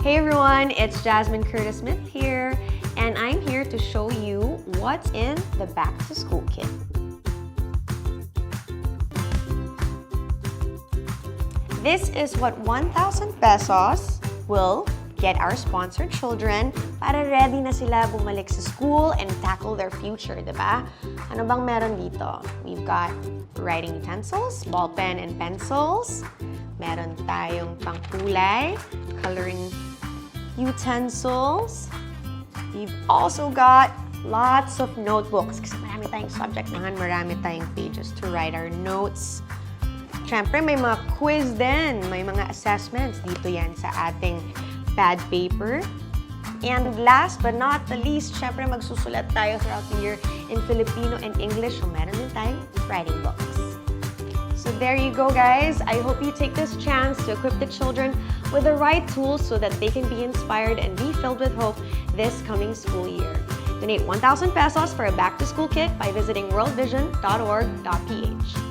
Hey everyone, it's Jasmin Curtis-Smith here, and I'm here to show you what's in the back to school kit. This is what 1,000 pesos will get our sponsored children para ready na sila bumalik sa school and tackle their future, diba? Ano bang meron dito? We've got writing utensils, ball pen and pencils. Meron tayong pangkulay, coloring utensils. We've also got lots of notebooks kasi marami tayong subject nahan, marami tayong pages to write our notes. Siyempre, may mga quiz din, may mga assessments dito yan sa ating pad paper. And last but not the least, siyempre magsusulat tayo throughout the year in Filipino and English, so meron din tayong writing books. So there you go, guys. I hope you take this chance to equip the children with the right tools so that they can be inspired and be filled with hope this coming school year. Donate 1,000 pesos for a back-to-school kit by visiting worldvision.org.ph.